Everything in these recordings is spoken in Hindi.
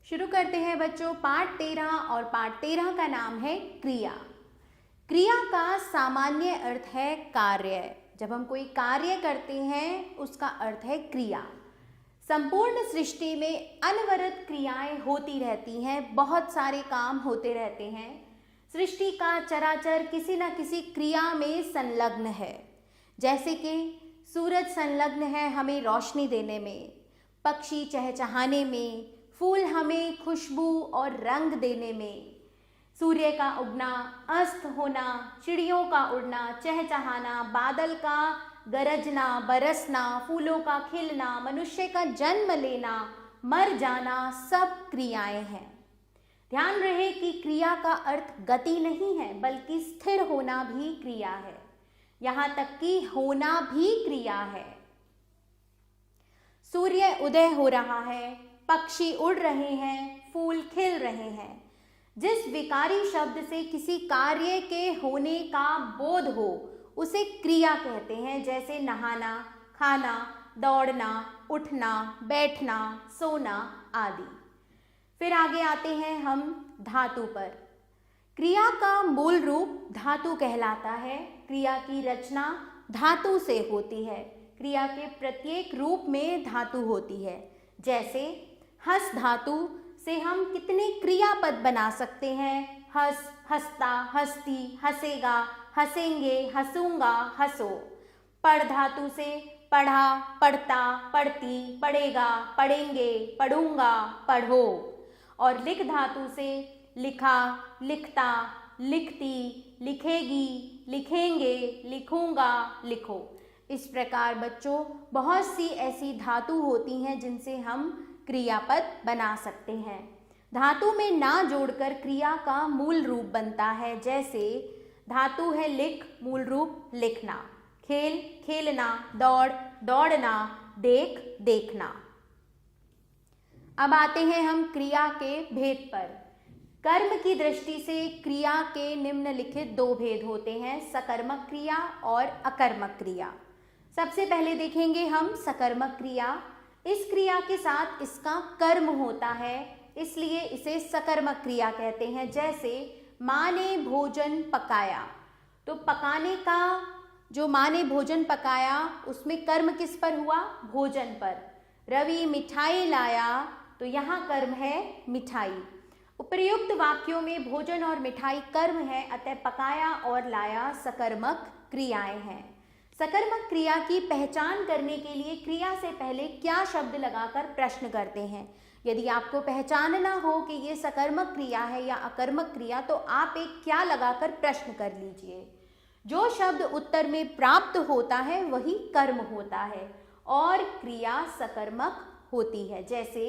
शुरू करते हैं बच्चों पाठ 13 और पाठ 13 का नाम है क्रिया। क्रिया का सामान्य अर्थ है कार्य। जब हम कोई कार्य करते हैं उसका अर्थ है क्रिया। संपूर्ण सृष्टि में अनवरत क्रियाएं होती रहती हैं, बहुत सारे काम होते रहते हैं। सृष्टि का चराचर किसी न किसी क्रिया में संलग्न है। जैसे कि सूरज संलग्न है हमें रोशनी देने में, पक्षी चहचहाने में, फूल हमें खुशबू और रंग देने में, सूर्य का उगना, अस्त होना, चिड़ियों का उड़ना, चहचहाना, बादल का गरजना, बरसना, फूलों का खिलना, मनुष्य का जन्म लेना, मर जाना, सब क्रियाएं हैं। ध्यान रहे कि क्रिया का अर्थ गति नहीं है बल्कि स्थिर होना भी क्रिया है, यहाँ तक कि होना भी क्रिया है। सूर्य उदय हो रहा है, पक्षी उड़ रहे हैं, फूल खिल रहे हैं। जिस विकारी शब्द से किसी कार्य के होने का बोध हो उसे क्रिया कहते हैं, जैसे नहाना, खाना, दौड़ना, उठना, बैठना, सोना आदि। फिर आगे आते हैं हम धातु पर। क्रिया का मूल रूप धातु कहलाता है। क्रिया की रचना धातु से होती है। क्रिया के प्रत्येक रूप में धातु होती है। जैसे हस धातु से हम कितने क्रियापद बना सकते हैं। हस, हंसता, हंसती, हंसेगा, हंसेंगे, हंसूंगा, हंसो। पढ़ धातु से पढ़ा, पढ़ता, पढ़ती, पढ़ेगा, पढ़ेंगे, पढ़ूंगा, पढ़ो। और लिख धातु से लिखा, लिखता, लिखती, लिखेगी, लिखेंगे, लिखूंगा, लिखो। इस प्रकार बच्चों बहुत सी ऐसी धातु होती हैं जिनसे हम क्रियापद बना सकते हैं। धातु में ना जोड़कर क्रिया का मूल रूप बनता है। जैसे धातु है लिख, मूल रूप लिखना, खेल, खेलना, दौड़, दौड़ना, देख, देखना। अब आते हैं हम क्रिया के भेद पर। कर्म की दृष्टि से क्रिया के निम्नलिखित दो भेद होते हैं, सकर्मक क्रिया और अकर्मक क्रिया। सबसे पहले देखेंगे हम सकर्मक क्रिया। इस क्रिया के साथ इसका कर्म होता है, इसलिए इसे सकर्मक क्रिया कहते हैं। जैसे माँ ने भोजन पकाया, तो पकाने का जो माँ ने भोजन पकाया उसमें कर्म किस पर हुआ? भोजन पर। रवि मिठाई लाया, तो यहाँ कर्म है मिठाई। उपर्युक्त वाक्यों में भोजन और मिठाई कर्म है, अतः पकाया और लाया सकर्मक क्रियाएं हैं। सकर्मक क्रिया की पहचान करने के लिए क्रिया से पहले क्या शब्द लगाकर प्रश्न करते हैं। यदि आपको पहचानना हो कि ये सकर्मक क्रिया है या अकर्मक क्रिया, तो आप एक क्या लगाकर प्रश्न कर लीजिए। जो शब्द उत्तर में प्राप्त होता है वही कर्म होता है और क्रिया सकर्मक होती है। जैसे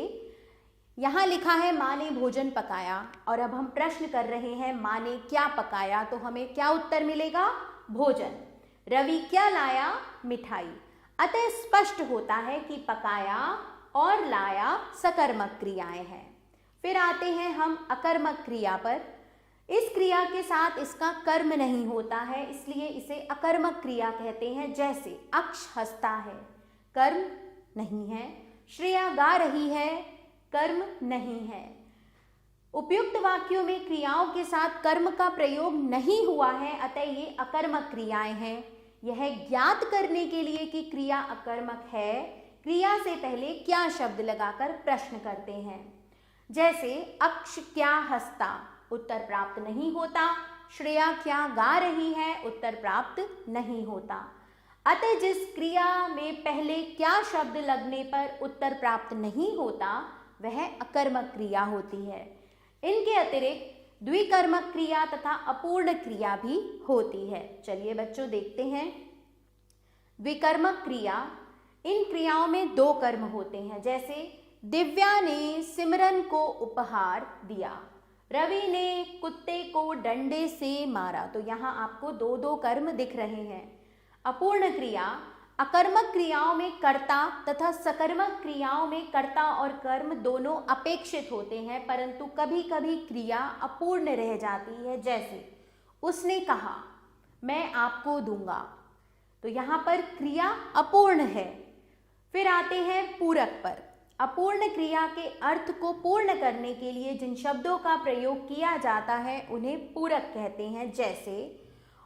यहाँ लिखा है माँ ने भोजन पकाया, और अब हम प्रश्न कर रहे हैं माँ ने क्या पकाया, तो हमें क्या उत्तर मिलेगा? भोजन। रवि क्या लाया? मिठाई। अतः स्पष्ट होता है कि पकाया और लाया सकर्मक क्रियाएं हैं। फिर आते हैं हम अकर्मक क्रिया पर। इस क्रिया के साथ इसका कर्म नहीं होता है, इसलिए इसे अकर्मक क्रिया कहते हैं। जैसे अक्ष हंसता है, कर्म नहीं है। श्रेया गा रही है, कर्म नहीं है। उपयुक्त वाक्यों में क्रियाओं के साथ कर्म का प्रयोग नहीं हुआ है, अतः ये अकर्मक क्रियाएं हैं। यह ज्ञात करने के लिए कि क्रिया अकर्मक है, क्रिया से पहले क्या शब्द लगाकर प्रश्न करते हैं। जैसे अक्ष क्या हंसता, उत्तर प्राप्त नहीं होता। श्रेया क्या गा रही है, उत्तर प्राप्त नहीं होता। अतः जिस क्रिया में पहले क्या शब्द लगने पर उत्तर प्राप्त नहीं होता वह अकर्मक क्रिया होती है। इनके अतिरिक्त द्विकर्मक क्रिया तथा अपूर्ण क्रिया भी होती है। चलिए बच्चों देखते हैं द्विकर्मक क्रिया। इन क्रियाओं में दो कर्म होते हैं। जैसे दिव्या ने सिमरन को उपहार दिया, रवि ने कुत्ते को डंडे से मारा, तो यहाँ आपको दो दो कर्म दिख रहे हैं। अपूर्ण क्रिया, अकर्मक क्रियाओं में कर्ता तथा सकर्मक क्रियाओं में कर्ता और कर्म दोनों अपेक्षित होते हैं, परंतु कभी कभी क्रिया अपूर्ण रह जाती है। जैसे उसने कहा मैं आपको दूंगा, तो यहाँ पर क्रिया अपूर्ण है। फिर आते हैं पूरक पर। अपूर्ण क्रिया के अर्थ को पूर्ण करने के लिए जिन शब्दों का प्रयोग किया जाता है उन्हें पूरक कहते हैं। जैसे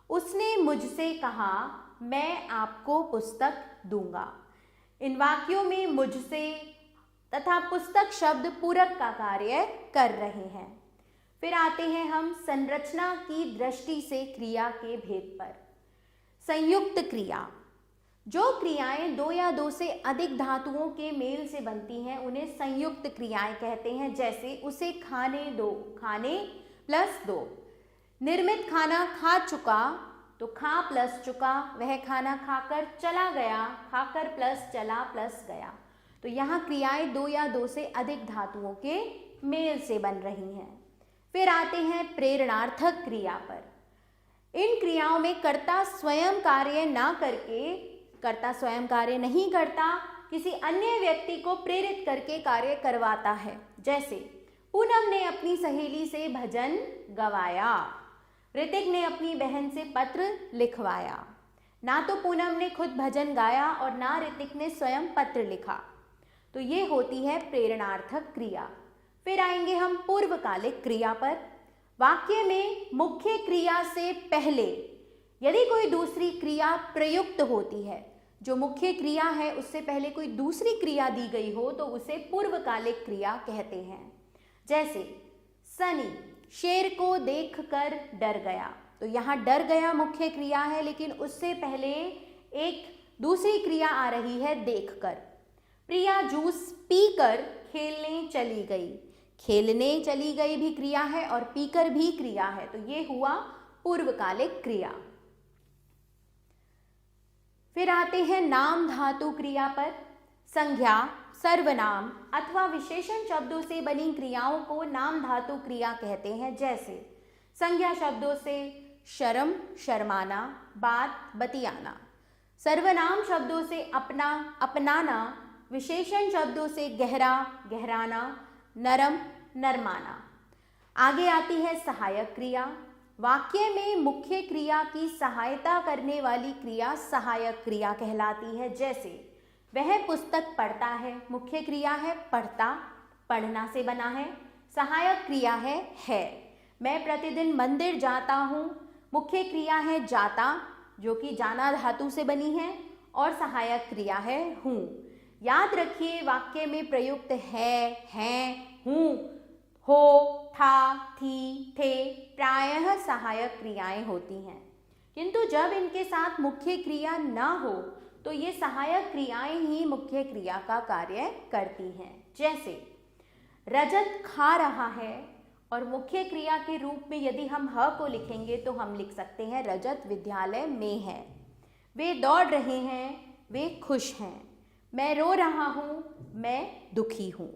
उसने मुझसे कहा मैं आपको पुस्तक दूंगा। इन वाक्यों में मुझसे तथा पुस्तक शब्द पूरक का कार्य कर रहे हैं। फिर आते हैं हम संरचना की दृष्टि से क्रिया के भेद पर। संयुक्त क्रिया, जो क्रियाएं दो या दो से अधिक धातुओं के मेल से बनती हैं उन्हें संयुक्त क्रियाएं कहते हैं। जैसे उसे खाने दो, खाने प्लस दो। निर्मित खाना खा चुका, तो खा प्लस चुका, वह खाना खाकर चला गया, खाकर प्लस चला प्लस गया। तो यहाँ क्रियाएं दो या दो से अधिक धातुओं के मेल से बन रही हैं। फिर आते हैं प्रेरणार्थक क्रिया पर। इन क्रियाओं में कर्ता स्वयं कार्य ना करके, कर्ता स्वयं कार्य नहीं करता, किसी अन्य व्यक्ति को प्रेरित करके कार्य करवाता है। जैसे पूनम ने अपनी सहेली से भजन गवाया, ऋतिक ने अपनी बहन से पत्र लिखवाया। ना तो पूनम ने खुद भजन गाया और ना ऋतिक ने स्वयं पत्र लिखा। तो ये होती है प्रेरणार्थक क्रिया। फिर आएंगे हम पूर्वकालिक क्रिया पर। वाक्य में मुख्य क्रिया से पहले यदि कोई दूसरी क्रिया प्रयुक्त होती है, जो मुख्य क्रिया है उससे पहले कोई दूसरी क्रिया दी गई हो तो उसे पूर्वकालिक क्रिया कहते हैं। जैसे सनी शेर को देखकर डर गया, तो यहाँ डर गया मुख्य क्रिया है, लेकिन उससे पहले एक दूसरी क्रिया आ रही है देखकर। प्रिया जूस पीकर खेलने चली गई, खेलने चली गई भी क्रिया है और पीकर भी क्रिया है। तो ये हुआ पूर्वकालिक क्रिया। फिर आते हैं नाम धातु क्रिया पर। संज्ञा, सर्वनाम अथवा विशेषण शब्दों से बनी क्रियाओं को नाम धातु क्रिया कहते हैं। जैसे संज्ञा शब्दों से शर्म, शर्माना, बात, बतियाना। सर्वनाम शब्दों से अपना, अपनाना। विशेषण शब्दों से गहरा, गहराना, नरम, नरमाना। आगे आती है सहायक क्रिया। वाक्य में मुख्य क्रिया की सहायता करने वाली क्रिया सहायक क्रिया कहलाती है। जैसे वह पुस्तक पढ़ता है, मुख्य क्रिया है पढ़ता, पढ़ना से बना है। सहायक क्रिया है। मैं प्रतिदिन मंदिर जाता हूँ, मुख्य क्रिया है जाता, जो कि जाना धातु से बनी है, और सहायक क्रिया है हूँ। याद रखिए वाक्य में प्रयुक्त है, हैं, हूँ, हो, था, थी, थे प्रायः सहायक क्रियाएं होती हैं, किंतु जब इनके साथ मुख्य क्रिया ना हो तो ये सहायक क्रियाएं ही मुख्य क्रिया का कार्य करती हैं। जैसे रजत खा रहा है, और मुख्य क्रिया के रूप में यदि हम ह को लिखेंगे तो हम लिख सकते हैं रजत विद्यालय में है। वे दौड़ रहे हैं, वे खुश हैं। मैं रो रहा हूँ, मैं दुखी हूँ।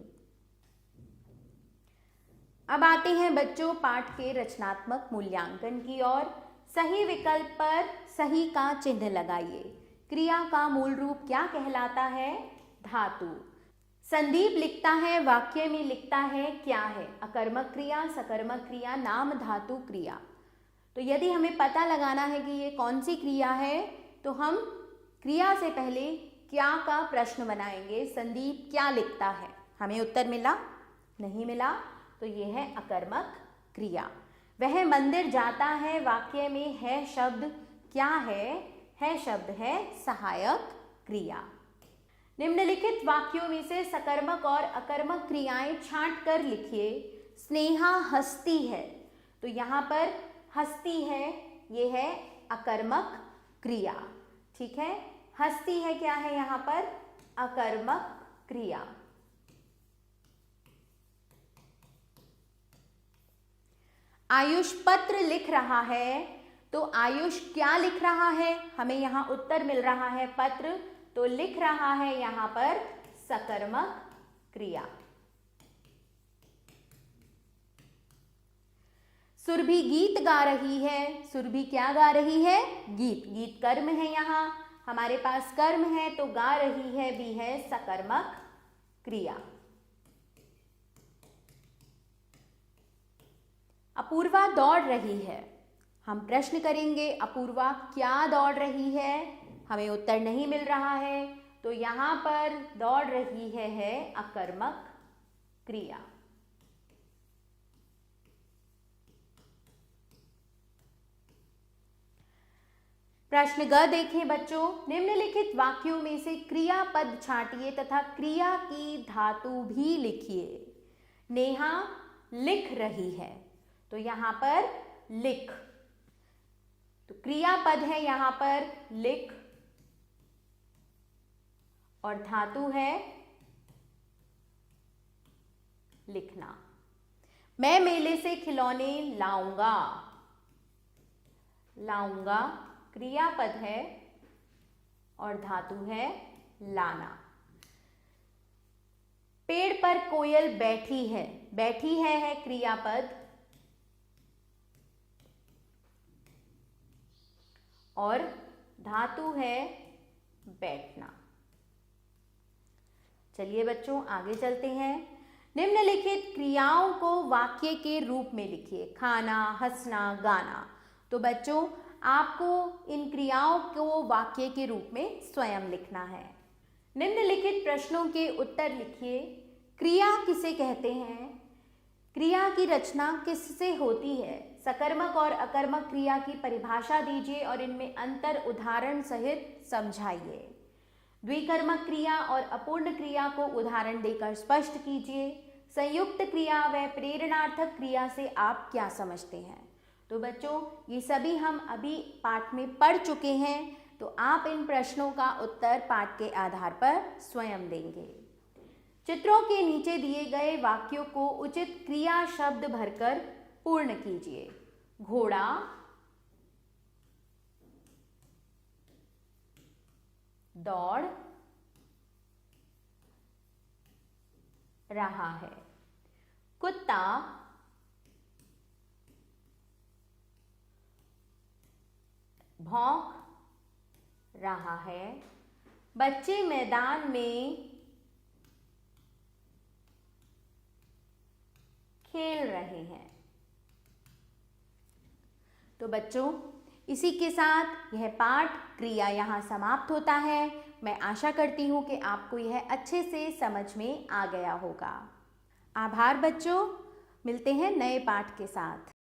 अब आते हैं बच्चों पाठ के रचनात्मक मूल्यांकन की ओर। सही विकल्प पर सही का चिन्ह लगाइए। क्रिया का मूल रूप क्या कहलाता है? धातु। संदीप लिखता है, वाक्य में लिखता है क्या है? अकर्मक क्रिया, सकर्मक क्रिया, नाम धातु क्रिया। तो यदि हमें पता लगाना है कि ये कौन सी क्रिया है तो हम क्रिया से पहले क्या का प्रश्न बनाएंगे। संदीप क्या लिखता है? हमें उत्तर मिला? नहीं मिला, तो ये है अकर्मक क्रिया। वह मंदिर जाता है, वाक्य में है शब्द क्या है शब्द है सहायक क्रिया। निम्नलिखित वाक्यों में से सकर्मक और अकर्मक क्रियाएं छांट कर लिखिए। स्नेहा हंसती है, तो यहाँ पर हंसती है, ये है अकर्मक क्रिया। ठीक है, हंसती है क्या है यहाँ पर? अकर्मक क्रिया। आयुष पत्र लिख रहा है, तो आयुष क्या लिख रहा है? हमें यहाँ उत्तर मिल रहा है पत्र, तो लिख रहा है यहाँ पर सकर्मक क्रिया। सुरभि गीत गा रही है, सुरभि क्या गा रही है? गीत। गीत कर्म है, यहाँ हमारे पास कर्म है, तो गा रही है भी है सकर्मक क्रिया। अपूर्वा दौड़ रही है, हम प्रश्न करेंगे अपूर्वा क्या दौड़ रही है? हमें उत्तर नहीं मिल रहा है, तो यहाँ पर दौड़ रही है अकर्मक क्रिया। प्रश्न ग देखें बच्चों, निम्नलिखित वाक्यों में से क्रियापद छांटिए तथा क्रिया की धातु भी लिखिए। नेहा लिख रही है, तो यहाँ पर लिख, तो क्रियापद है यहाँ पर लिख और धातु है लिखना। मैं मेले से खिलौने लाऊंगा, लाऊंगा क्रियापद है और धातु है लाना। पेड़ पर कोयल बैठी है क्रियापद और धातु है बैठना। चलिए बच्चों आगे चलते हैं। निम्नलिखित क्रियाओं को वाक्य के रूप में लिखिए। खाना, हंसना, गाना। तो बच्चों आपको इन क्रियाओं को वाक्य के रूप में स्वयं लिखना है। निम्नलिखित प्रश्नों के उत्तर लिखिए। क्रिया किसे कहते हैं? क्रिया की रचना किससे होती है? सकर्मक और अकर्मक क्रिया की परिभाषा दीजिए और इनमें अंतर उदाहरण सहित समझाइए। द्विकर्मक क्रिया और अपूर्ण क्रिया को उदाहरण देकर स्पष्ट कीजिए। संयुक्त क्रिया व प्रेरणार्थक क्रिया से आप क्या समझते हैं? तो बच्चों ये सभी हम अभी पाठ में पढ़ चुके हैं, तो आप इन प्रश्नों का उत्तर पाठ के आधार पर स्वयं देंगे। चित्रों के नीचे दिए गए वाक्यों को उचित क्रिया शब्द भरकर पूर्ण कीजिए। घोड़ा, दौड़ रहा है। कुत्ता भौंक रहा है। बच्चे मैदान में खेल रहे हैं। तो बच्चों इसी के साथ यह पाठ क्रिया यहाँ समाप्त होता है। मैं आशा करती हूँ कि आपको यह अच्छे से समझ में आ गया होगा। आभार बच्चों, मिलते हैं नए पाठ के साथ।